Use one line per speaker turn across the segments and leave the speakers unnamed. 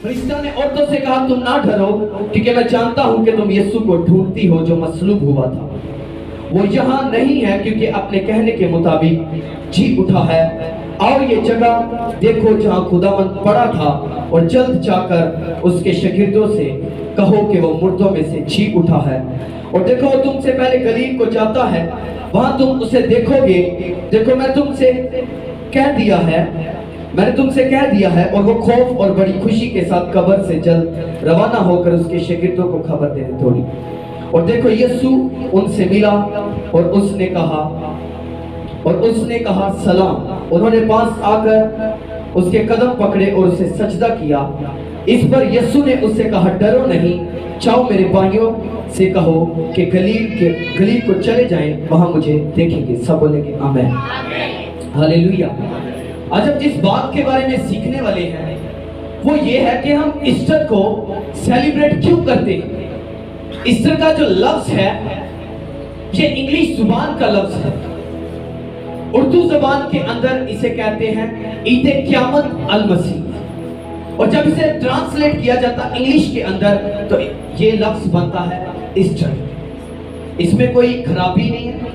फरिश्ता ने औरतों से कहा, तुम ना डरो, क्योंकि मैं जानता हूं कि तुम यीशु को ढूंढती हो जो मसलूब हुआ था। वो यहाँ नहीं है, क्योंकि अपने कहने के मुताबिक जी उठा है। और ये जगह देखो जहाँ खुदावंद पड़ा था, और जल्द जाकर उसके शागिर्दों से कहो कि वो मुर्दों में से जी उठा है। और देखो वो तुमसे पहले गलील को जाता है, वहां तुम उसे देखोगे। देखो मैंने तुमसे कह दिया है। और वो खौफ और बड़ी खुशी के साथ कब्र से जल्द रवाना होकर उसके शागिर्दों को खबर देने दौड़ी। और देखो यीशु उनसे मिला और उसने कहा सलाम। उन्होंने पास आकर उसके कदम पकड़े और उसे सजदा किया। इस पर यीशु ने उससे कहा, डरो नहीं, जाओ मेरे भाइयों से कहो कि गलील को चले जाएं, वहां मुझे देखेंगे। सब बोलेंगे आमीन, हालेलुया। आज हम जिस बात के बारे में सीखने वाले हैं वो ये है कि हम ईस्टर को सेलिब्रेट क्यों करते हैं। ईस्टर का जो लफ्ज है ये इंग्लिश जुबान का लफ्ज है। उर्दू जुबान के अंदर इसे कहते हैं ईद क़यामत अल मसीह। और जब इसे ट्रांसलेट किया जाता इंग्लिश के अंदर तो ये लफ्ज बनता है ईस्टर। इसमें कोई खराबी नहीं है,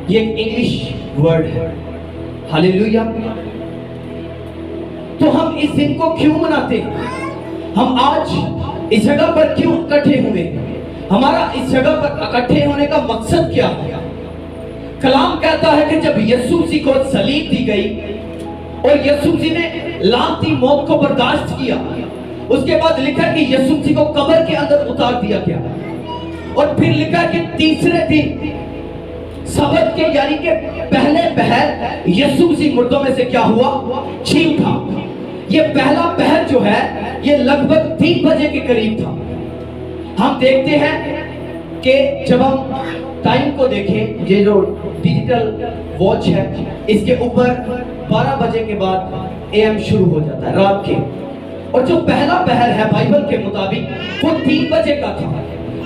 ये एक इंग्लिश वर्ड है। हालेलुया। तो हम इस दिन को क्यों मनाते हैं? हम आज इस जगह पर क्यों इकट्ठे हुए? हमारा इस जगह पर इकट्ठे होने का मकसद क्या है? कलाम कहता है कि जब यीशु मसीह को सलीब दी गई और यीशु मसीह ने लानती मौत को बर्दाश्त किया, उसके बाद लिखा कि यीशु मसीह को कब्र के अंदर उतार दिया गया। और फिर लिखा कि तीसरे दिन सबत के यानी कि पहले पहर यीशु मसीह मुर्दों में से क्या हुआ? जी उठा। ये पहला पहर जो है ये लगभग 3 बजे के करीब था। हम देखते हैं कि जब हम टाइम को देखें, ये जो डिजिटल वॉच है इसके ऊपर 12 बजे के बाद एएम शुरू हो जाता है रात के। और जो पहला पहर है बाइबल के मुताबिक वो 3 बजे का था,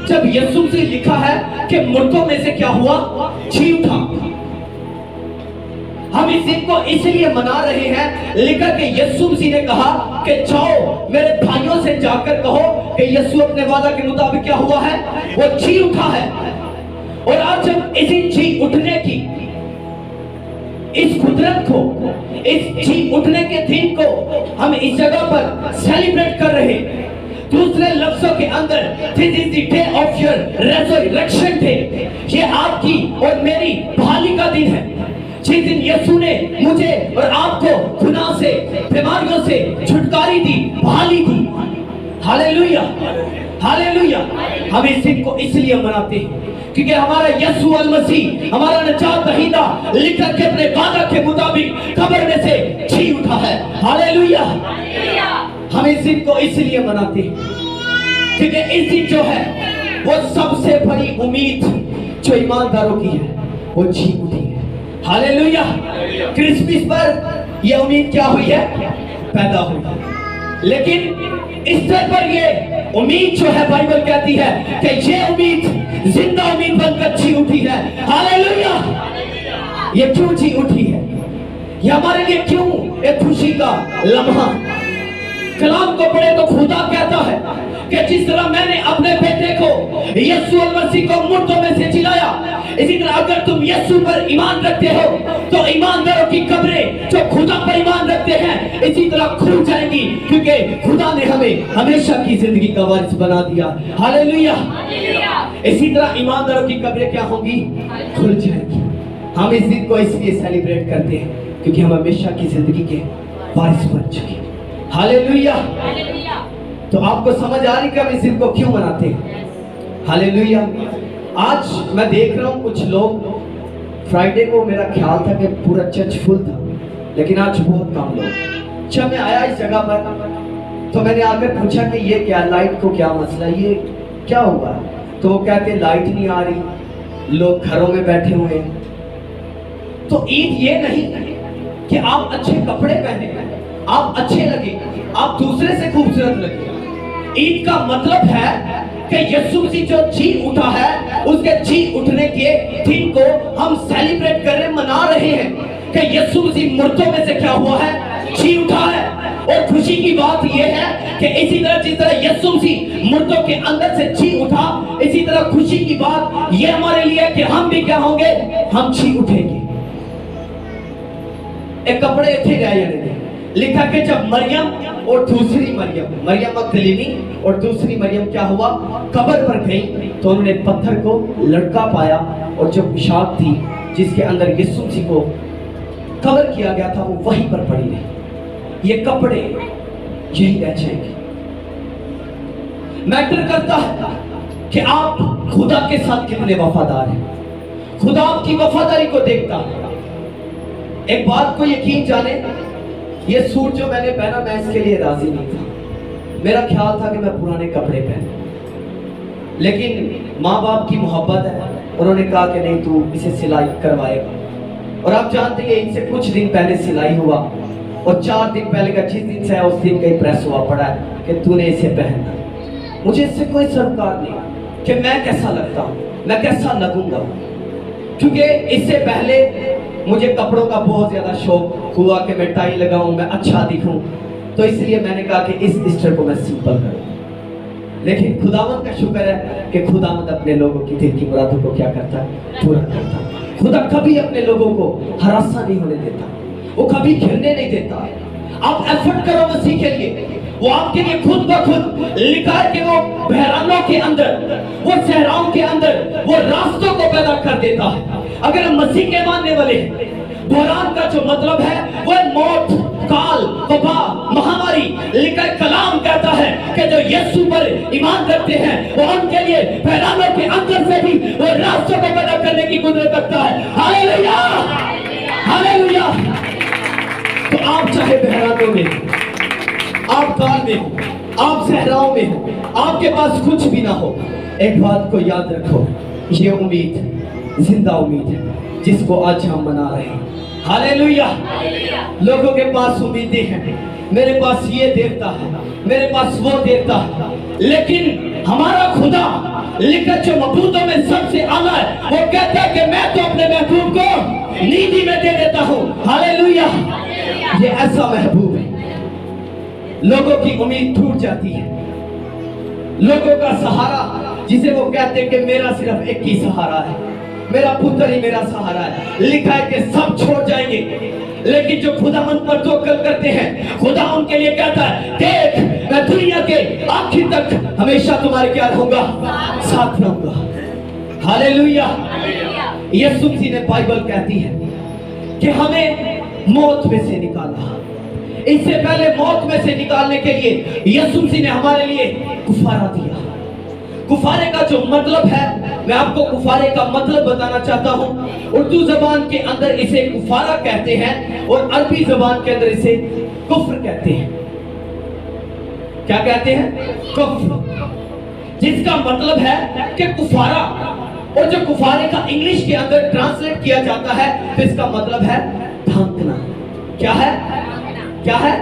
जब यीशु से लिखा है कि मुर्दों में से क्या हुआ? जी उठा। हम इस दिन को इसलिए मना रहे हैं, लिखा कि यीशु मसीह ने कहा कि जाओ मेरे भाइयों से जाकर कहो कि यीशु अपने वादा के मुताबिक क्या हुआ है? वो जी उठा है। और आज हम इसी जी उठने की, इस कुदरत को, इस जी उठने के दिन को हम इस जगह पर सेलिब्रेट कर रहे हैं। दूसरे लफ्जों के अंदर this is the day of your resurrection day. ये आपकी और मेरी बहाली का दिन है, जिस दिन यीशु ने मुझे और आपको गुनाह से, बीमारियों से छुटकारी दी, बहाली दी। Hallelujah, hallelujah. हम इस दिन को इसलिए मनाते हैं क्योंकि हमारा यीशु अल मसीह, हमारा निजात दहींदा, लिखा के अपने वादा के मुताबिक कब्र में से जी उठा है। हालेलुया। हम इस दिन को इसलिए मनाते हैं क्योंकि इस दिन जो है वो सबसे बड़ी उम्मीद जो ईमानदारों की है वो जी उठी है। हालेलुया। क्रिसमस पर यह उम्मीद क्या हुई है? पैदा हुई है। लेकिन ईस्टर पर ये उम्मीद जो है बाइबल कहती है कि ये उम्मीद जिंदा उम्मीद बनकर जी उठी है। हालेलुया। ये क्यों जी उठी है? ये हमारे लिए क्यों एक खुशी का लम्हा? कलाम को पढ़े तो खुदा कहता है कि जिस तरह मैंने अपने बेटे को यीशु मसीह को मुर्दों में से जिलाया, इसी तरह अगर तुम यीशु पर ईमान रखते हो तो ईमानदारों की कब्रें जो खुदा पर ईमान रखते हैं इसी तरह खुल जाएंगी, क्योंकि खुदा ने हमें हमेशा की जिंदगी का वारिस बना दिया। हालेलुया। इसी तरह ईमानदारों की कब्रें क्या होंगी? खुल जाएंगी। हम इस दिन को इसलिए सेलिब्रेट करते हैं क्योंकि हम हमेशा की जिंदगी के वारिस बन चुके हैं। हालेलुया। तो आपको समझ आ रही कि हम इस दिन को क्यों मनाते हैं? हालेलुया। आज मैं देख रहा हूं कुछ लोग, फ्राइडे को मेरा ख्याल था कि पूरा चर्च फुल था, लेकिन आज बहुत कम लोग। जब मैं आया इस जगह पर तो मैंने आकर पूछा कि ये क्या, लाइट को क्या मसला, ये क्या हुआ? तो वो कहते लाइट नहीं आ रही, लोग घरों में बैठे हुए हैं। तो ईद ये नहीं कि आप अच्छे कपड़े पहने, आप अच्छे लगे, आप दूसरे से खूबसूरत लगे। ईद का मतलब है कि यीशु मसीह जो जी उठा है उसके जी उठने के दिन को हम सेलिब्रेट कर रहे, मना रहे हैं कि यीशु मसीह मुर्दों में से क्या हुआ है? जी उठा है। और खुशी की बात यह है कि इसी तरह जिस तरह यीशु मसीह मुर्दों के अंदर से जी उठा, इसी तरह खुशी की बात यह हमारे लिए है कि हम भी क्या होंगे, हम जी उठेंगे। एक कपड़े थे गए, लिखा कि जब मरियम और दूसरी मरियम मगदलीनी और दूसरी मरियम क्या हुआ, कब्र पर गई तो उन्होंने पत्थर को लड़का पाया और जो पोशाक थी जिसके अंदर यीशु मसीह को कब्र किया गया था वो वहीं पर पड़ी रही। ये कपड़े यही रह जाएंगे। मैटर करता है कि आप खुदा के साथ कितने वफादार हैं। खुदा आपकी वफादारी को देखता है। एक बात को यकीन जाने, ये सूट जो मैंने पहना मैं इसके लिए राजी नहीं था। मेरा ख्याल था कि मैं पुराने कपड़े पहनूं, लेकिन माँ बाप की मोहब्बत है, उन्होंने कहा कि नहीं तू इसे सिलाई करवाएगा। और आप जानते हैं इनसे कुछ दिन पहले सिलाई हुआ और 4 दिन पहले का जिस दिन से है उस दिन कहीं प्रेस हुआ पड़ा है कि तूने इसे पहनना। मुझे इससे कोई सरोकार नहीं कि मैं कैसा लगता हूँ, मैं कैसा लगूंगा, क्योंकि इससे पहले मुझे कपड़ों का बहुत ज्यादा शौक हुआ कि मैं टाई लगाऊं, मैं अच्छा दिखूं, तो इसलिए मैंने कहा कि इस ईस्टर को मैं सिंपल करूं। लेकिन खुदावंद का शुक्र है कि खुदावंद अपने लोगों की दिल की मुरादों को क्या करता है, पूरा करता है। खुदा कभी अपने लोगों को हरासा नहीं होने देता, वो कभी घिरने नहीं देता। आप एफर्ट करो मसीह के लिए, वो आपके लिए खुद ब खुद लिखा है कि वो बहरानों के अंदर, वो सहराओं के अंदर वो रास्तों को पैदा कर देता है। अगर हम मसीह के मानने वाले हैं, बहरान का जो मतलब है वो मौत, काल, वबा, महामारी। लिखा कलाम कहता है कि जो यीशु पर ईमान रखते हैं वो उनके लिए बहरानों के अंदर से भी वो रास्तों को पैदा करने की कुदरत रखता है। Hallelujah, hallelujah. तो आप चाहे बहरानों में, आप काल में हो, आप सहराओं में हो, आपके पास कुछ भी ना हो, एक बात को याद रखो, ये उम्मीद जिंदा उम्मीद है जिसको आज हम मना रहे हैं। हालेलुया। लोगों के पास उम्मीदें हैं, मेरे पास ये देवता है, मेरे पास वो देवता है, लेकिन हमारा खुदा लिखत जो मबूतों में सबसे आला है, वो कहता है कि मैं तो अपने महबूब को नीति में दे देता हूं। हालेलुया। ये ऐसा महबूब है, लोगों की उम्मीद टूट जाती है, लोगों का सहारा जिसे वो कहते हैं कि मेरा सिर्फ एक ही सहारा है, मेरा पुत्र ही मेरा सहारा है। लिखा है कि सब छोड़ जाएंगे, लेकिन जो खुदावंद पर तवक्कुल करते हैं, खुदा उनके लिए कहता है देख मैं दुनिया के आखिर तक हमेशा तुम्हारे क्या रहूंगा, साथ रहूंगा। हालेलुया। यीशु मसीह ने बाइबल कहती है कि हमें मौत में से निकाला। इससे पहले मौत में से निकालने के लिए यीशु मसीह ने हमारे लिए कुफारा दिया। कुफारे का जो मतलब है, मैं आपको कुफारे का मतलब बताना चाहता हूं। उर्दू जबान के अंदर इसे कुफारा कहते हैं और अरबी जबान के अंदर इसे कुफ्र कहते हैं। क्या कहते हैं? कुफ्र, जिसका मतलब है कि कुफारा। और जो कुफारे का इंग्लिश के अंदर ट्रांसलेट किया जाता है तो इसका मतलब है ढांकना। क्या है? क्या है?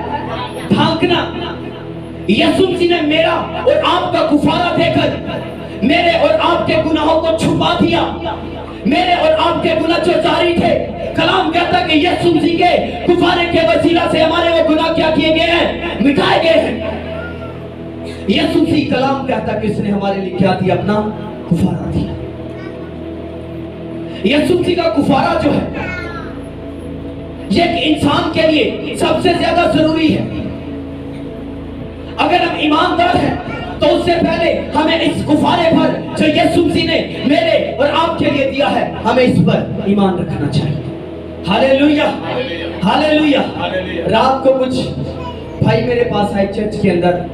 ढांकना। यीशु मसीह ने मेरा और आपका कुफारा देकर मेरे और आपके गुनाहों को छुपा दिया। मेरे और आपके गुनाह जो जारी थे, कलाम कहता कि यीशु मसीह के कुफारे के वसीला से हमारे वो गुनाह क्या किए गए हैं, मिटाए गए हैं। यीशु मसीह कलाम कहता कि उसने हमारे लिए क्या दिया, अपना कुफारा दिया। यीशु मसीह का कुफारा जो है ये एक इंसान के लिए सबसे ज्यादा जरूरी है। अगर हम ईमानदार हैं तो उससे पहले हमें इस कुफारे पर जो यीशु मसीह ने मेरे और आपके लिए दिया है, हमें इस पर ईमान रखना चाहिए। Hallelujah, hallelujah. रात को कुछ भाई मेरे पास आए चर्च के अंदर।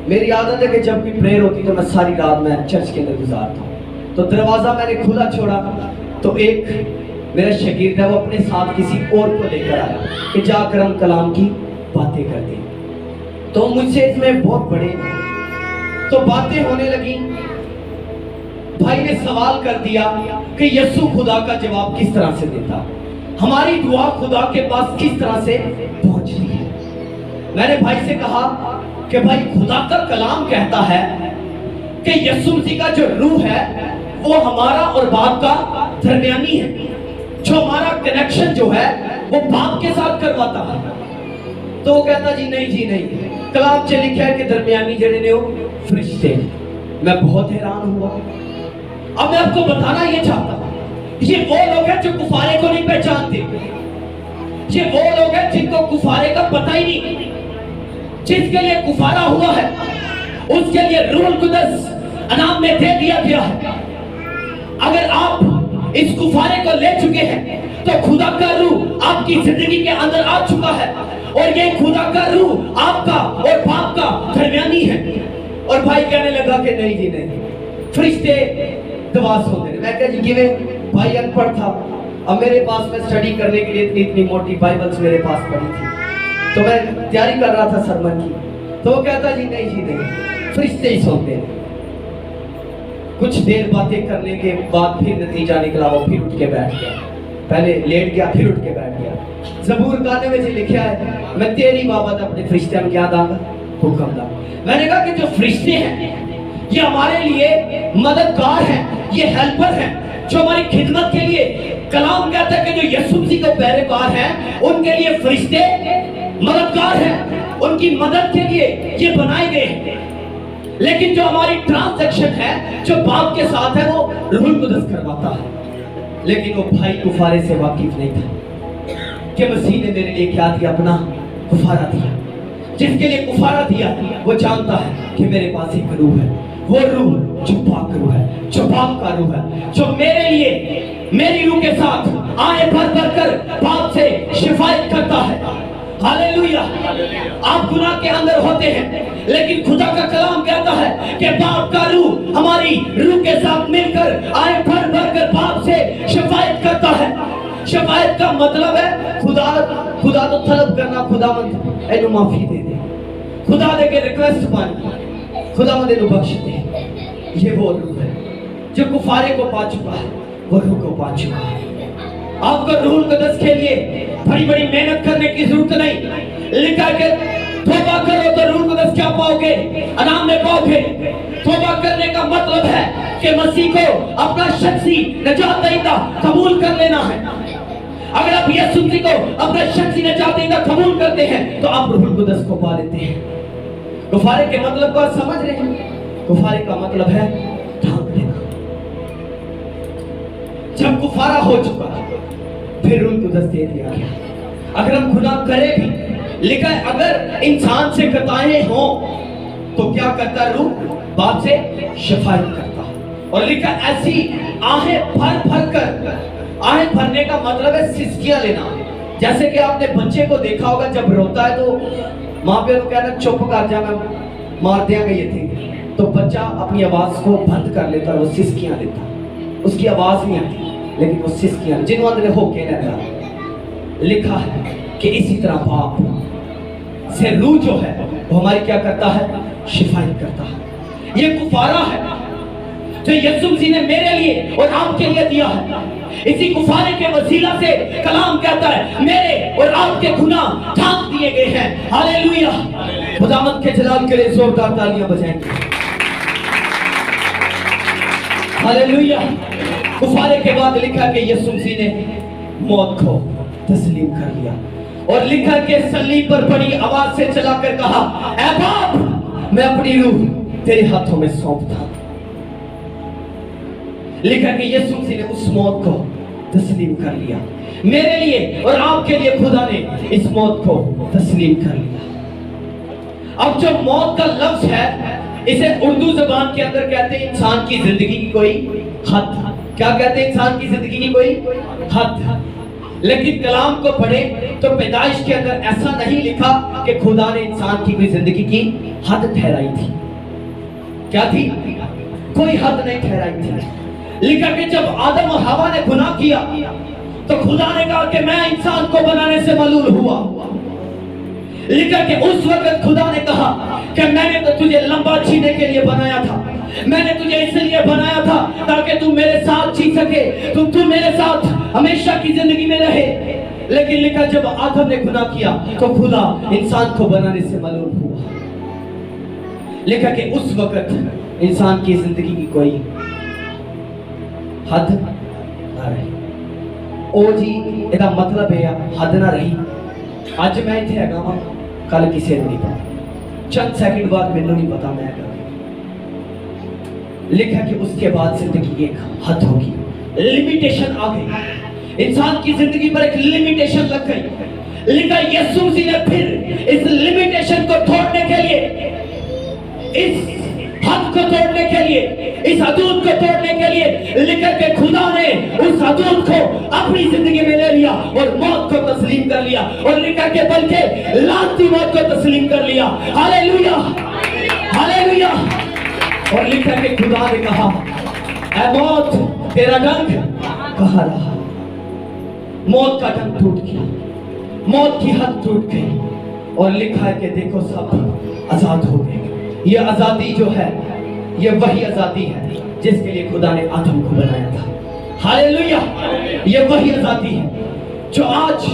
मेरी आदत है कि जब भी प्रेयर होती तो मैं सारी रात में चर्च के अंदर गुजारता हूँ। तो दरवाजा मैंने खुला छोड़ा तो एक मेरा शागिर्द है वो अपने साथ किसी और को लेकर आया कि जाकर हम कलाम की बातें करते हैं। तो मुझसे इसमें बहुत बड़े तो बातें होने लगी। भाई ने सवाल कर दिया कि यीशु खुदा का जवाब किस तरह से देता, हमारी दुआ खुदा के पास किस तरह से पहुंचती है। मैंने भाई से कहा कि भाई खुदा का कलाम कहता है कि यीशु मसीह का जो रूह है वो हमारा और बाप का दरमियानी है, जो हमारा कनेक्शन जो है वो बाप के साथ करवाता है। तो वो कहता जी नहीं, कलाम च लिखा है कि दरमियानी जड़े ने वो फरिश्ते। मैं बहुत हैरान हुआ। अब मैं आपको बताना ये चाहता हूं, ये वो लोग हैं जो कुफारे को नहीं पहचानते। ये वो लोग हैं जिनको कुफारे का पता ही नहीं। जिसके लिए कुफारा हुआ है उसके लिए रूहुल कुद्स अनाम में दे दिया गया है। अगर आप इस कुफारे को ले चुके हैं तो खुदा का रूह आपकी जिंदगी के अंदर आ चुका है, और ये खुदा का रूह आपका और बाप का दरमियानी है। और भाई कहने लगा कि नहीं जी नहीं, फरिश्ते दवा सुनते। मैं कहा जी किवें? भाई अनपढ़ था। अब मेरे पास में स्टडी करने के लिए इतनी मोटी बाइबल्स मेरे पास पड़ी थी, तो मैं तैयारी कर रहा था सरमन की। तो वो कहता जी नहीं, फरिश्ते ही सोते हैं। कुछ देर बातें करने के बाद फिर नतीजा निकला, वो फिर उठ के बैठ गया। पहले लेट गया, फिर उठ के बैठ गया। ज़बूर गाने में जी लिखा है, मैं तेरी बाबत अपने फरिश्ते में क्या दांगा, हुक्म दा। मैंने कहा कि जो फरिश्ते हैं ये हमारे लिए मददगार हैं, ये हेल्पर हैं, जो हमारी खिदमत के लिए। कलाम कहता है कि जो यीशु मसीह के पैरोकार हैं उनके लिए फरिश्ते मददगार हैं, उनकी मदद के लिए ये बनाए गए हैं। लेकिन जो हमारी ट्रांजैक्शन है जो बाप के साथ है वो रूहुल कुद्स करवाता है। लेकिन वो भाई कुफारे से वाकिफ नहीं था कि मसीह ने मेरे लिए क्या दिया, अपना कुफारा दिया। जिसके लिए कुफारा दिया वो जानता है कि मेरे पास एक रूह है, वो रूह जो पाक रूह है, जो बाप का रूह है, जो मेरे लिए मेरी रूह के साथ आए भर भर कर बाप से शिफायत करता है। हालेलुया। आप गुनाह के अंदर होते हैं, लेकिन खुदा का कलाम कहता है कि बाप का रूह हमारी रूह के साथ मिलकर आए भर भर कर बाप से शिफायत करता है। शिफायत का मतलब है खुदा तो तलब करना, खुदावंद एनु माफी दे दे, खुदा दे के रिक्वेस्ट मानी, खुदावंद एनु बख्श दे। ये वो रूह है जो कुफारे को पा चुका है, वो रूह को पा चुका है। आपको रूहुल कुद्स के लिए बड़ी बड़ी मेहनत करने की जरूरत नहीं। लिखा के तौबा करो तो रूहुल कुद्स क्या पाओगे, अनाम में पाओगे। तौबा करने का मतलब है कि मसीह को अपना शख्सी निजात दहिंदा कबूल कर लेना है। अगर आप यीशु मसीह को अपना शख्सी निजात दहिंदा कबूल करते हैं तो आप रूहुल कुद्स को पा लेते हैं। कुफारे के मतलब को आप समझ रहे हैं? कुफारे का मतलब है ढांक देना। जब कुफारा हो चुका फिर रूहुल कुद्स दे दिया गया। अगर हम गुनाह करें भी, लिखा है अगर इंसान से खताएं हो तो क्या करता है, रूह बाप से शिफायत करता है। और लिखा ऐसी आहें भर भर कर, आहें भरने का मतलब है सिसकियां लेना। जैसे कि आपने बच्चे को देखा होगा जब रोता है तो माँ पे तो कहना चुप कर जा, मैं मार दिया ये थी, तो बच्चा अपनी आवाज को बंद कर लेता है, वो सिसकियां लेता, उसकी आवाज नहीं आती लेकिन वो सिसकियां जिन्होंने होके रहता। लिखा है कि इसी तरह बाप से रूह जो है वो हमारी क्या करता है, शिफायत करता है। ये कुफारा है जो यीशु मसीह ने मेरे लिए और आपके लिए दिया है। इसी कुफारे के वसीला से कलाम कहता है मेरे और आपके गुनाह ढांक दिए गए हैं। हालेलुया। खुदावंद के जलाल के लिए जोरदार तालियां बजाएंगे। हालेलुया। कुफारे के बाद लिखा कि यीशु मसीह ने मौत को तस्लीम कर लिया और लिखा कि सलीब पर बड़ी आवाज से चलाकर कहा, ऐ बाप मैं अपनी रूह तेरे हाथों में सौंपता हूं। लिखा कि यीशु मसीह ने उस मौत को तस्लीम कर लिया मेरे लिए और आपके लिए। खुदा ने इस मौत को तस्लीम कर लिया। अब जो मौत का लफ्ज है इसे उर्दू जबान के अंदर कहते हैं इंसान की जिंदगी की कोई हद। क्या कहते हैं? इंसान की जिंदगी की कोई हद। लेकिन कलाम को पढ़े तो पैदाइश के अंदर ऐसा नहीं लिखा कि खुदा ने इंसान की कोई जिंदगी की हद ठहराई थी। क्या थी? कोई हद नहीं ठहराई थी। लिखा कि जब आदम और हवा ने गुनाह किया तो खुदा ने कहा कि मैं इंसान को बनाने से मलूल हुआ। लिखा कि उस वक्त खुदा ने कहा कि मैंने तो तुझे लंबा जीने के लिए बनाया था, मैंने तुझे इसलिए बनाया था ताकि तू मेरे साथ जी सके, तू मेरे साथ हमेशा की जिंदगी में रहे। लेकिन लिखा जब आदम ने गुनाह किया तो खुदा इंसान को बनाने से मलूल हुआ। लिखा कि उस वक्त इंसान की जिंदगी की कोई हद ना रही। ओ जी एदा मतलब है हद ना रही। आज मैं इत्थे हैगा वां कल किसी नहीं पता, चंद सेकंड बाद मैंने नहीं पता मैं क्या। लिखा कि उसके बाद जिंदगी एक हद होगी, लिमिटेशन आ गई, इंसान की जिंदगी पर एक लिमिटेशन लग गई। लिखा यीशु मसीह ने फिर इस लिमिटेशन को तोड़ने के लिए, इस हद को तोड़ने के लिए, इस हदूद को तोड़ने के लिए लिखा कि खुदा ने उस हदूद को अपनी जिंदगी में ले लिया और मौत को तस्लीम कर लिया, और लिखा कि बल्कि लानती मौत को तस्लीम कर लिया। Hallelujah, hallelujah. और लिखा कि खुदा ने कहा, ऐ मौत तेरा डंक कहाँ रहा। मौत का डंक टूट गया, मौत की हद टूट गई, और लिखा है कि देखो सब आजाद हो गए। ये आजादी जो है, ये वही आजादी है जिसके लिए खुदा ने आदम को बनाया था। हालेलुया, ये वही आजादी है जो आज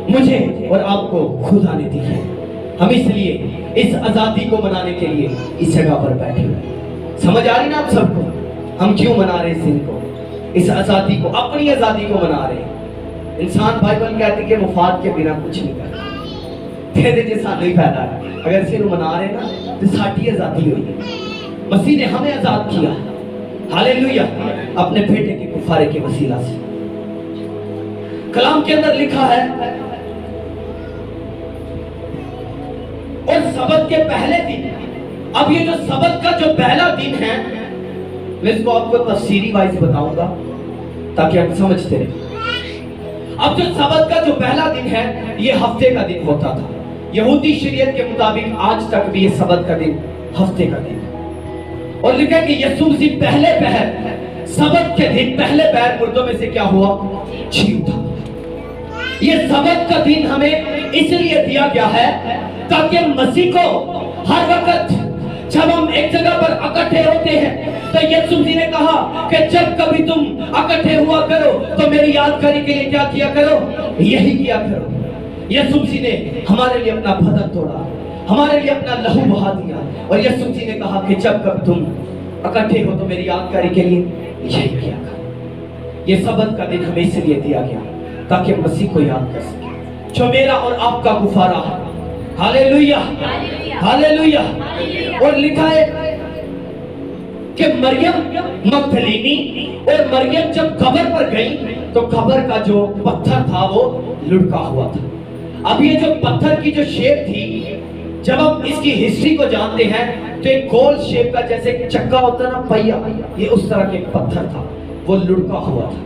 मुझे और आपको खुदा ने दी है। हम इसलिए इस आजादी को मनाने के लिए इस जगह पर बैठे हुए। समझ आ रही ना आप सबको, हम क्यों मना रहे इस दिन को, इस आजादी को, अपनी आजादी को मना रहे हैं। इंसान बाइबल कहते कि मुफाद के बिना कुछ नहीं करता, तेरे जैसा नहीं पैदा है। अगर इसे मना रहे ना तो साड़ी आजादी हुई है, मसीह ने हमें आजाद किया। हालेलुया, अपने बेटे के कुफारे के वसीला से। कलाम के अंदर लिखा है, और सबत के पहले दिन, अब ये जो सबत का जो पहला दिन है, मैं इसको आपको तफसीरी वाइज बताऊंगा ताकि आप समझते रहे। अब जो सबत का जो पहला दिन है, ये हफ्ते का दिन होता था। यहूदी शरीयत के मुताबिक आज तक भी ये सबत का दिन हफ्ते का दिन है। और लिखा कि यीशु मसीह पहले पहर सबत के दिन पहले पहर मुर्दों में से क्या हुआ, जी उठा। ये सबत का दिन हमें इसलिए दिया गया है ताकि मसीह को हर वक्त जब हम एक जगह पर इकट्ठे होते हैं, तो यीशु मसीह ने कहा कि जब कभी तुम इकट्ठे हुआ करो तो मेरी यादगारी के लिए क्या किया करो, यही किया करो। यीशु मसीह ने हमारे लिए अपना बदन तोड़ा, हमारे लिए अपना लहू बहा दिया, और यीशु मसीह ने कहा कि जब कभी तुम इकट्ठे हो तो मेरी यादगारी के लिए यही किया करो। ये सबत का दिन हमें इसलिए दिया गया ताकि मसीह को याद कर सके, जो मेरा और आपका गुफारा है। Hallelujah, hallelujah. और लिखा है कि मरियम मगदलीनी और मरियम जब कब्र पर गई तो कब्र का जो पत्थर था वो लुढ़का हुआ था। अब ये जो पत्थर की जो शेप थी, जब हम इसकी हिस्ट्री को जानते हैं तो एक गोल शेप का जैसे चक्का होता है ना, पहिया, ये उस तरह के पत्थर था, वो लुढ़का हुआ था।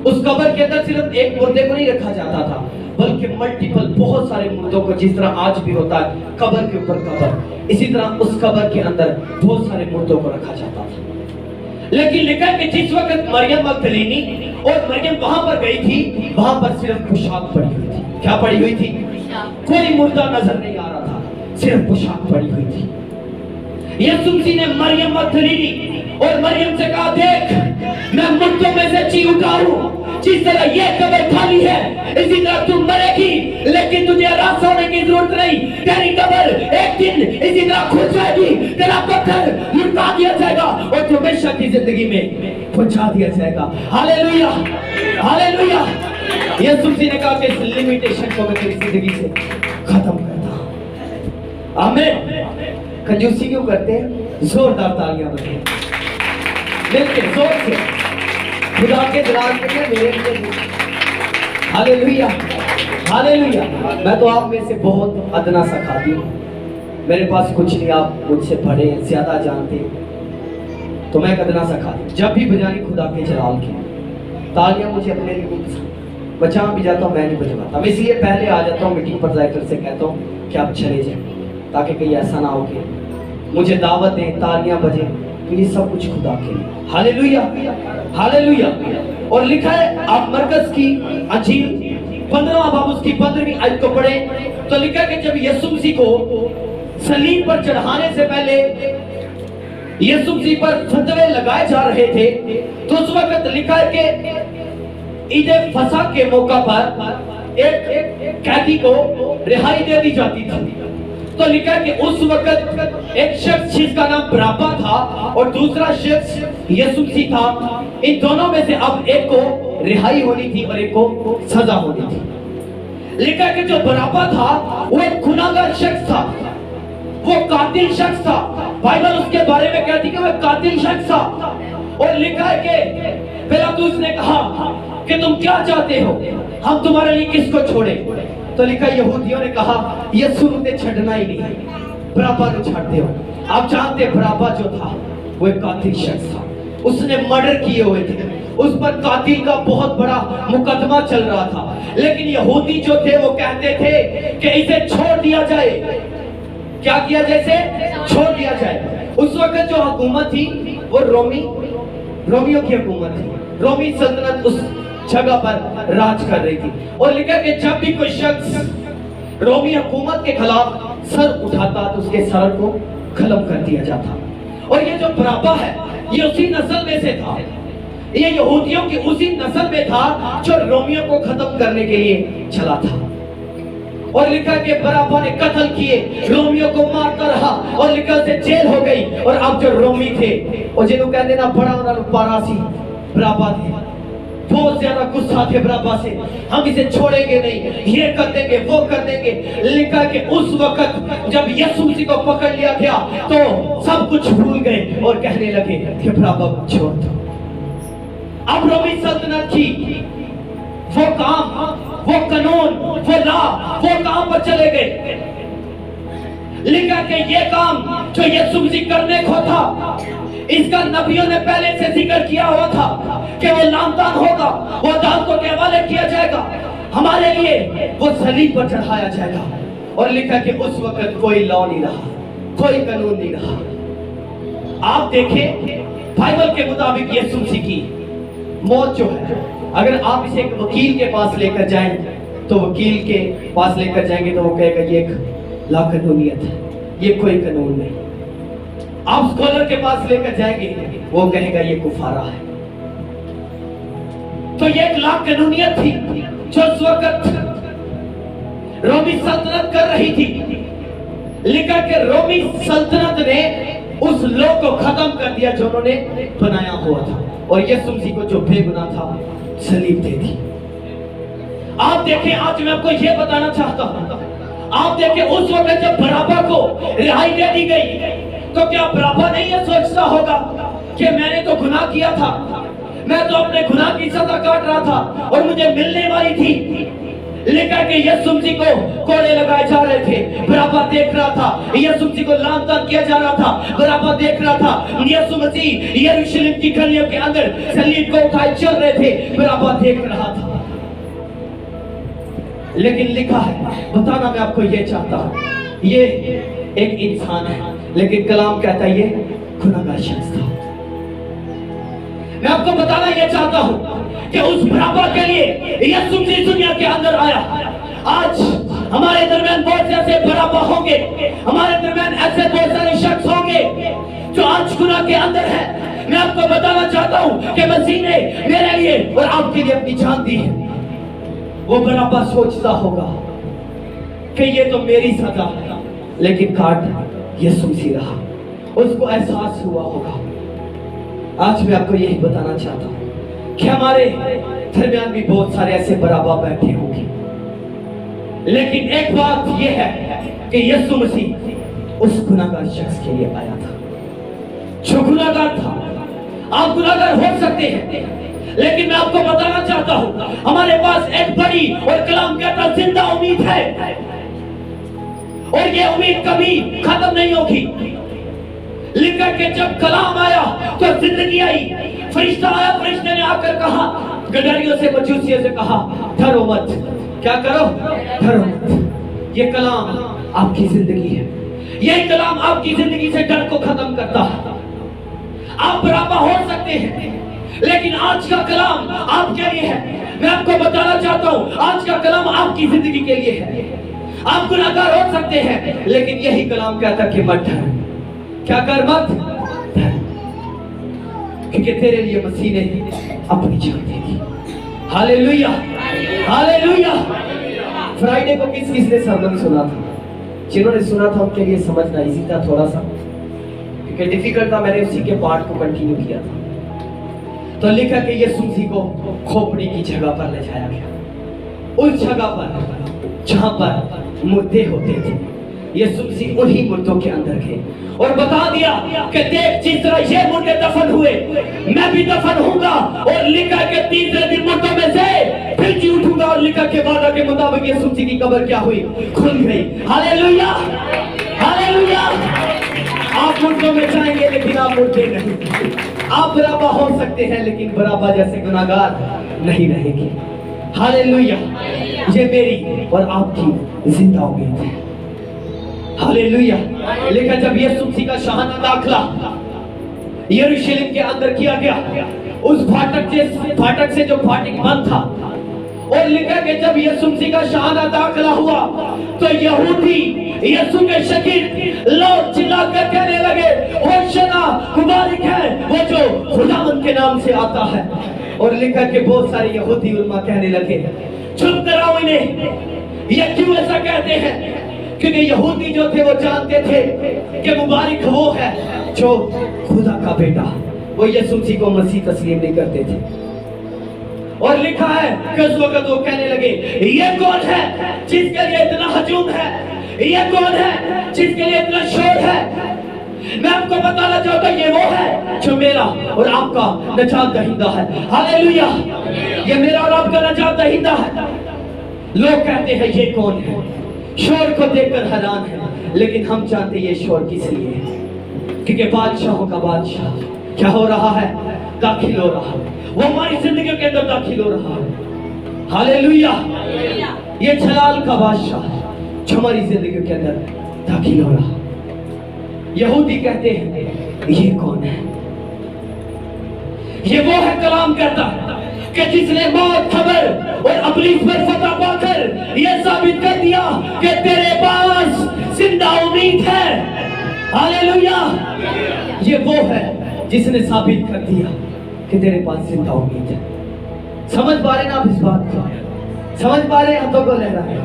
उस कब्र के अंदर सिर्फ एक मुर्दे को नहीं रखा जाता था, बल्कि मल्टीपल बहुत सारे मुर्दों को, जिस तरह आज भी होता है कब्र के ऊपर कब्र, इसी तरह उस कब्र के अंदर बहुत सारे मुर्दों को रखा जाता था। लेकिन लिखा कि जिस वक्त मरियम मगदलीनी और मरियम वहां पर गई थी, वहां पर सिर्फ पोशाक पड़ी हुई थी। क्या पड़ी हुई थी? कोई मुर्दा नजर नहीं आ रहा था, सिर्फ पोशाक पड़ी हुई थी। यीशु मसीह ने मरियम मगदलीनी और मरियम से कहा, देख मैं मुर्दों में से जी उठा हूं। जिस तरह ये कब्र खाली है, इसी तरह तू मरेगी, लेकिन तुझे हताश होने की जरूरत नहीं। तेरी कब्र एक दिन इसी तरह खुल जाएगी, तेरा पत्थर लुटा दिया जाएगा और तू हमेशा की जिंदगी में पहुंचा दिया जाएगा। Hallelujah, hallelujah. यीशु मसीह ने कहा कि इस लिमिटेशन को मैं तेरी जिंदगी से खत्म करता हूं। आमीन। कंजूसी क्यों करते हैं? जोरदार तालियां बजाएं, मिलके जोर से खुदा के दराज में मिलेंगे। Hallelujah, hallelujah. मैं तो आप में से बहुत अदना सा खाती हूँ, मेरे पास कुछ नहीं, आप मुझसे बड़े हैं, ज्यादा जानते हैं, तो मैं अदना सा खाती हूँ। जब भी बजानी खुदा के जलाल की तालियां मुझे अपने लिए बचा भी जाता हूँ, मैं नहीं बजवाता। मैं इसलिए पहले आ जाता हूँ, मीटिंग पर जाकर से कहता हूँ कि आप चले जाए, ताकि कहीं ऐसा ना हो कि मुझे दावत दें, तालियां बजें, तो ये सब कुछ खुदा के लिए। Hallelujah, hallelujah. और लिखा है आप मरकज की अंजील 15वां बाब उसकी 15वीं आयत को पढ़े तो लिखा कि जब यीशु मसीह को सलीब पर चढ़ाने से पहले यीशु मसीह पर फतवे लगाए जा रहे थे, तो उस वक्त लिखा है कि ईद फसह के मौका पर एक कैदी को रिहाई दे दी जाती थी। तो लिखा कि उस वक्त एक शख्स जिसका नाम बराबा था और दूसरा शख्स यीशु मसीह था, इन दोनों में से अब एक को रिहाई होनी थी और एक को सजा होनी थी। लिखा कि जो बराबा था वो एक गुनाहगार शख्स था, वो कातिल शख्स था। बाइबल उसके बारे में कहती है कि वो कातिल शख्स था। और लिखा है कि पिलातुस ने कहा कि तुम क्या चाहते हो, हम तुम्हारे लिए किसको छोड़े? तो लिखा यहूदियों ने कहा यीशु ने छड़ना ही नहीं, बराबा को छाड़ते हो। आप जानते बराबा जो था वो एक कातिल शख्स था, उसने मर्डर किए हुए थे, उस पर कातिल का बहुत बड़ा मुकदमा चल रहा था। लेकिन यहूदी जो थे वो कहते थे कि इसे छोड़ दिया जाए। क्या किया जाए? इसे छोड़ दिया जाए। उस वक्त जो हुकूमत थी वो रोमियों की हुकूमत थी। रोमी सल्तनत उस जगह पर राज कर रही थी। और लिखा कि जब भी कोई शख्स रोमी हुकूमत के खिलाफ सर उठाता तो उसके सर को खत्म कर दिया जाता। और ये जो बराबा है ये उसी नस्ल में से था, ये यहूदियों की उसी नस्ल में था जो रोमियों को खत्म करने के लिए चला था। और लिखा कि बराबा ने कत्ल किए, रोमियों को मारता रहा और लिखा से जेल हो गई। और अब जो रोमी थे और जिन्होंने कहते ना बड़ा उन्होंने पारासी बराबा थे, बहुत ज्यादा गुस्सा थे बराबा से, हम इसे छोड़ेंगे नहीं, ये कर देंगे वो कर देंगे। लिखा कि उस वक्त जब यीशु मसीह को पकड़ लिया गया तो सब कुछ भूल गए और कहने लगे कि बराबा को छोड़ दो। अब रोमी सल्तनत की वो काम, वो कानून, वो लॉ, वो काम पर चले गए। लिखा कि ये काम जो यीशु मसीह करने को था, इसका नबियों ने पहले से जिक्र किया हुआ था कि वो लामदान होगा, वो दांतों के हवाले किया जाएगा, हमारे लिए वो सलीब पर चढ़ाया जाएगा। और लिखा कि उस वक्त कोई लॉ नहीं रहा, कोई कानून नहीं रहा। आप देखें बाइबल के मुताबिक यीशु मसीह की मौत जो है, अगर आप इसे एक वकील के पास लेकर जाएं तो वकील के पास लेकर जाएंगे तो वो कहेगा ये एक लाकानूनियत है, ये कोई कानून नहीं। आप स्कॉलर के पास लेकर जाएंगे वो कहेगा ये कुफारा है। तो ये एक लाकानूनियत थी जो उस वक्त रोमी सल्तनत कर रही थी। लिखा कि रोमी सल्तनत ने उस लॉ को खत्म कर दिया जो उन्होंने बनाया हुआ था और यीशु मसीह को जो बेगुनाह था सलीब दे दी। आप देखें, आज मैं आपको यह बताना चाहता हूं, आप देखें उस वक्त जब बराबा को रिहाई दे दी गई तो क्या बराबा नहीं ये सोचता होगा कि मैंने तो गुनाह किया था, मैं तो अपने गुनाह की सजा काट रहा था और मुझे मिलने वाली थी। लिखा कि यीशु मसीह को कोड़े लगाए जा रहे थे, बराबा देख रहा था। यीशु मसीह को लामतान किया जा रहा था, बराबा देख रहा था। यीशु मसीह यरूशलेम की गलियों के अंदर सलीब को उठाए चल रहे थे, बराबा देख रहा था। लेकिन लिखा है, बताना मैं आपको ये चाहता हूं, ये एक इंसान है लेकिन कलाम कहता है ये गुनाहगार शख्स था। मैं आपको बताना ये चाहता हूं कि उस बराबा के लिए यीशु मसीह दुनिया के अंदर आया। आज हमारे दरमियान बहुत से ऐसे बराबा होंगे, हमारे दरमियान ऐसे बहुत सारे शख्स होंगे जो आज गुनाह के अंदर है। मैं आपको बताना चाहता हूं कि मसीह ने मेरे लिए और आपके लिए अपनी जान दी है। वो बराबा सोचता होगा कि ये तो मेरी सजा है, लेकिन काट यीशु मसीह रहा, उसको एहसास हुआ होगा। आज मैं आपको यही बताना चाहता हूं कि हमारे दरमियान भी बहुत सारे ऐसे बराबा बैठे होंगे, लेकिन एक बात यह है कि यीशु मसीह उस गुनाहगार शख्स के लिए आया था जो गुनाहगार था। आप गुनाहगार हो सकते हैं, लेकिन मैं आपको बताना चाहता हूं हमारे पास एक बड़ी और कलाम कहता जिंदा उम्मीद है और ये उम्मीद कभी खत्म नहीं होगी। लिखा कि जब कलाम आया तो जिंदगी आई, फरिश्ता आया, फरिश्ते ने आकर कहा, गडरियों से मजूसियों से कहा डरो मत। क्या करो? डरो मत। ये कलाम आपकी जिंदगी है, यही कलाम आपकी जिंदगी से डर को खत्म करता है। आप बराबा हो सकते हैं, लेकिन आज का कलाम आपके लिए है। मैं आपको बताना चाहता हूं आज का कलाम आपकी जिंदगी के लिए है। आप गुनाहगार हो सकते हैं, लेकिन यही कलाम कहता कि मत डर। क्या कर? मत डर, क्योंकि तेरे लिए मसीह ने अपनी जान दे दी। Hallelujah, hallelujah. फ्राइडे को किस किस ने सरमन सुना था? जिन्होंने सुना था उनके लिए समझना इजी था थोड़ा सा, क्योंकि डिफिकल्ट था। मैंने उसी के पार्ट को कंटिन्यू किया था। तो लिखा कि यीशु मसीह को खोपड़ी की जगह पर ले जाया गया, उस जगह पर जहां पर मुर्दे होते थे, यीशु मसीह उन्हीं मुर्दों के अंदर गए और बता दिया कि देख जिस तरह ये मुर्दे दफन हुए मैं भी दफन होऊंगा, और लिखा के तीसरे दिन मुर्दों में से फिर जी उठूंगा, और लिखा के वादा के मुताबिक यीशु मसीह की कब्र क्या हुई? खुल गई। Hallelujah, hallelujah. आप मुर्दों में जाएंगे लेकिन आप मुर्दे नहीं। आप बराबा हो सकते हैं लेकिन बराबा जैसे गुनाहगार नहीं रहेंगे। हालेलुया। ये मेरी और आपकी जिंदा उम्मीद है। हालेलुया। लेकिन जब यीशु मसीह का शाहाना दाखिला यरूशलेम के अंदर किया गया, उस फाटक से जो फाटक बंद था, और लिखा कि जब यीशु मसीह का शाहाना दाखिला हुआ तो यहूदी यीशु के शागिर्द लोग चिल्लाकर कहने लगे, होशाना, मुबारक है वो जो खुदावंद के नाम से आता है। और लिखा कि बहुत सारे यहूदी उलमा कहने लगे, चुप कराओ इन्हें, ये क्यों ऐसा कहते हैं? क्योंकि यहूदी जो थे वो जानते थे कि मुबारक वो है जो खुदा का बेटा। वो यीशु मसीह को मसीह तस्लीम नहीं करते थे। और लिखा है कि उस वक्त वो कहने लगे, ये कौन है जिसके लिए इतना हजूम है? ये कौन है जिसके लिए इतना शोर है? मैं आपको बताना चाहता हूं, ये वो है जो मेरा और आपका नजात दहिंदा है। हालेलुया। ये मेरा और आपका नजात दहिंदा है। लोग कहते हैं ये कौन है? शोर को देखकर हैरान है, लेकिन हम जानते ये शोर किस लिए है? क्योंकि बादशाहों का बादशाह क्या हो रहा है? दाखिल हो रहा है। वो हमारी जिंदगी के अंदर दाखिल हो रहा है। हालेलुया। ये जलाल का बादशाह जो हमारी जिंदगी के अंदर दाखिल हो रहा है। यहूदी कहते हैं ये कौन है? ये वो है कलाम कहता कि जिसने मौत, खबर और इब्लीस पर फतह पाकर यह साबित कर दिया कि तेरे पास जिंदा उम्मीद है। हालेलुया। ये वो है जिसने साबित कर दिया कि तेरे पास जिंदा उम्मीद है। समझ पा रहे ना आप इस बात को? समझ पा रहे? हाथों को लहरा है।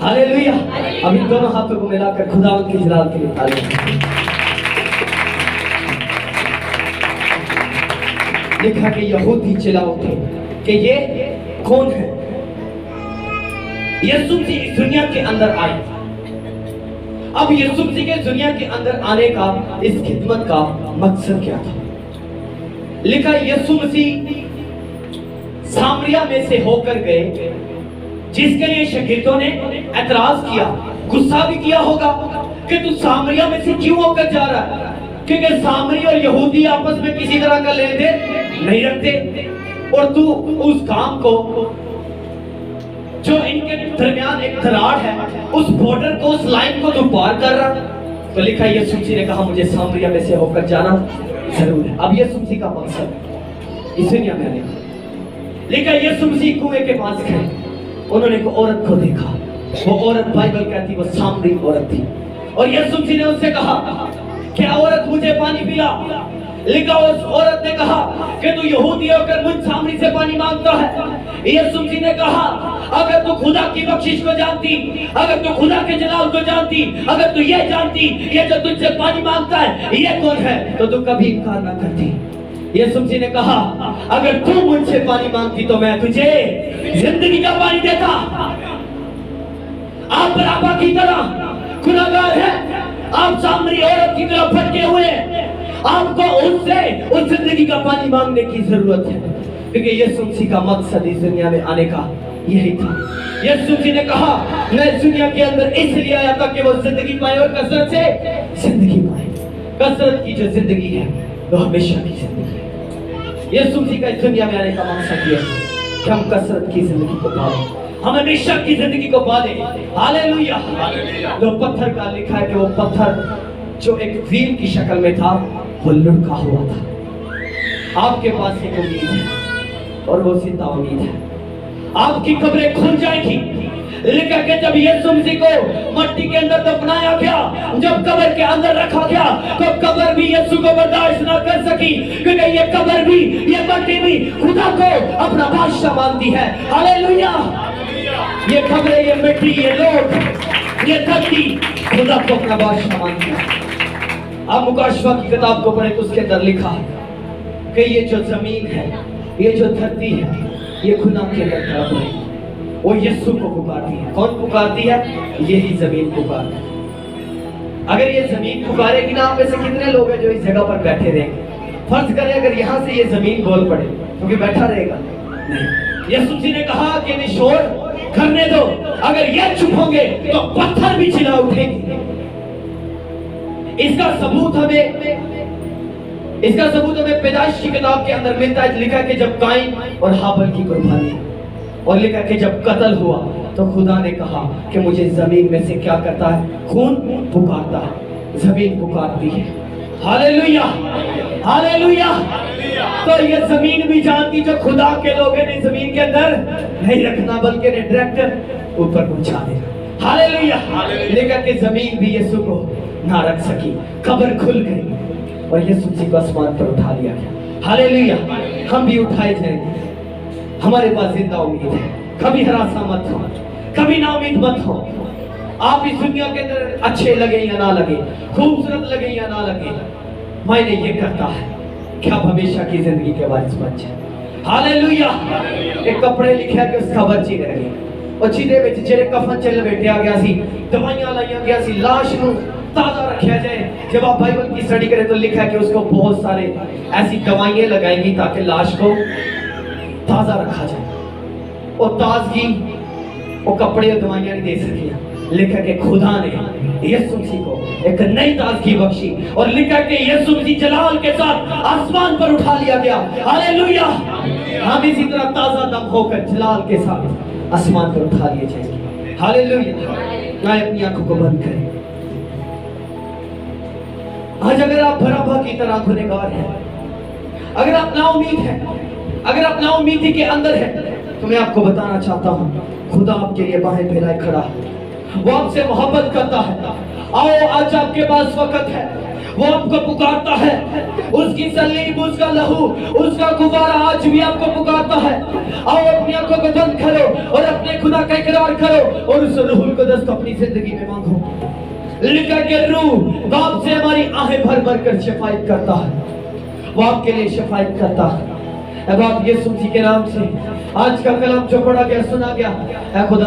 हालेलुया। अब इन दोनों हाथों को मिलाकर खुदावंद की जलाल के लिए ताली। लिखा कि यहूदी चिल्ला उठे कि ये कौन है? यीशु मसीह इस दुनिया के अंदर आए। अब यीशु मसीह के दुनिया के अंदर आने का, इस खिदमत का मकसद क्या था? लिखा यीशु मसीह सामरिया में से होकर गए, जिसके लिए शागिर्दों ने एतराज किया, गुस्सा भी किया होगा कि तू सामरिया में से क्यों होकर जा रहा है? क्योंकि सामरी और यहूदी आपस में किसी तरह का लेन देन नहीं रखते, और तू उस काम को जो इनके दरमियान एक दरार है, उस बॉर्डर को, उस लाइन को तू पार कर रहा। तो लिखा यीशु मसीह ने कहा मुझे सामरिया में से होकर जाना जरूर है। अब यीशु मसीह का मकसद इस दुनिया में आने। लिखा यीशु मसीह कुएं के पास गए, उन्होंने एक औरत को देखा। वो औरत बाइबल कहती वो सामरी औरत थी, और यीशु मसीह ने उससे कहा क्या औरत मुझे पानी पिला? लिखा उस औरत ने कहा कि तू यहूदी होकर मुझ सामरी से पानी मांगता है। यीशु मसीह ने कहा अगर तू खुदा की बख्शिश को जानती, अगर तू खुदा के जलाल को जानती, अगर तू ये जानती ये जो तुझसे पानी मांगता है ये कौन है, तो तू कभी इनकार ना करती। यीशु मसीह ने कहा अगर तू मुझसे पानी मांगती तो मैं तुझे जिंदगी का पानी देता। आप बराबर की तरह गुनाहगार हैं, आप सामरी औरत की तरह भटके हुए, आपको उससे उस जिंदगी का पानी मांगने की जरूरत है, क्योंकि यीशु मसीह का मकसद इस दुनिया में आने का यही था। यीशु मसीह ने कहा मैं इस दुनिया के अंदर इसलिए आया था कि वो जिंदगी पाए और कसरत से जिंदगी पाए। कसरत की जो जिंदगी है वो हमेशा की जिंदगी है। यीशु मसीह का इस दुनिया में आने का मकसद ये है कि हम कसरत की जिंदगी को पाएं, हम हमेशा की जिंदगी को पाले। हालेलुया। जो पत्थर का लिखा है कि वो पत्थर जो एक वीर की शक्ल में था वो लुढ़का हुआ था। आपके पास एक उम्मीद है और वो जिंदा उम्मीद है। आपकी कब्रें खुल जाएगी। लिखा कि जब यीशु मसीह को मट्टी के अंदर दफनाया गया, जब कब्र के अंदर रखा गया, तो कब्र भी यीशु को बर्दाश्त ना कर सकी, क्योंकि ये कब्र भी, ये मट्टी भी खुदा को अपना बादशाह मानती है। हालेलुया। ये कब्रें, ये मिट्टी, ये लोग, ये धरती खुदा को अपना बादशाह मानती है। आप मुकाशवा की किताब को पढ़े तो उसके अंदर लिखा है कि ये जो जमीन है, ये जो धरती है, ये खुदा के अंदर तड़प रही। वो यीशु को पुकारती है। कौन पुकारती है? यही जमीन पुकारती है। अगर ये जमीन पुकारेगी ना, आप में से कितने लोग हैं जो इस जगह पर बैठे रहेंगे? फर्ज करें अगर यहाँ से ये जमीन बोल पड़े तो क्या बैठा रहेगा? नहीं। यीशु जी ने कहा कि नहीं, शोर करने दो। अगर ये चुप होंगे तो पत्थर भी चिल्ला उठेंगे। इसका सबूत हमें पैदाइश की किताब के अंदर मिलता है। लिखा कि जब काइन और हाबिल की कुर्बानी, और लिखा कि जब कत्ल हुआ तो खुदा ने कहा कि मुझे जमीन में से क्या करता है? खून पुकारता है, जमीन पुकारती है। Hallelujah, hallelujah. तो ये जमीन भी जानती, जो खुदा के लोगों ने जमीन के अंदर नहीं रखना बल्कि ने डायरेक्ट ऊपर पहुंचा दिया। हालेलुया। लेकिन कि जमीन भी यीशु को ना रख सकी, कब्र खुल गई और यीशु जी को आसमान पर उठा लिया गया। हालेलुया। हम भी उठाए जाएंगे, हमारे पास जिंदा उम्मीद है। कभी हरासा मत हो, कभी ना उम्मीद मत हो। आप इस दुनिया के अंदर अच्छे लगे या ना लगे, खूबसूरत लगे या ना लगे, मायने ये करता है कि आप हमेशा की जिंदगी के वारिस बन जाए। हालेलुया। एक कपड़े लिखा कि उस खबर ची रह गई और चीदे विच जेरे कफन च लपेटिया गया सी, दवाइयां लाइया गया सी, लाश नूं ताजा रखा जाए। जब आप बाइबल की स्टडी करें तो लिखा है कि उसको बहुत सारे ऐसी दवाइयां लगाएंगी ताकि लाश को ताजा रखा जाए। और ताजगी वो कपड़े और दवाइयां नहीं दे सकी। लिखा कि खुदा ने यीशु मसीह को एक नई ताजगी बख्शी और लिखा कि यीशु मसीह जलाल के साथ आसमान पर उठा लिया गया। हालेलुया। हम इसी तरह ताजा दम होकर जलाल के साथ आसमान पर उठा लिए जाएंगे। हालेलुया। आए अपनी आंखों को बंद करें। आज अगर आप बराबर की तरह गुनहगार हैं, अगर आप नाउम्मीद हैं, अगर आप नाउम्मीदी के अंदर हैं, तो मैं आपको बताना चाहता हूँ खुदा आपके लिए बाहें फैलाए खड़ा है। वो आपसे मोहब्बत करता है। आओ, आज आपके पास वक्त है। वो आपको पुकारता है। उसकी सलीब, उसका लहू, उसका गुब्बारा आज भी आपको पुकारता है। आओ, अपनी आंखों को बंद करो और अपने खुदा का इकरार करो और उस रूहुल कुद्दस को अपनी जिंदगी में मांगो। लिखा कि रूह बाप से हमारी आहें भर भर कर शफायत करता है। वो आपके लिए शफायत करता है। अब आप यीशु जी के नाम से आज का कलाम जो पढ़ा गया, सुना गया, खुदा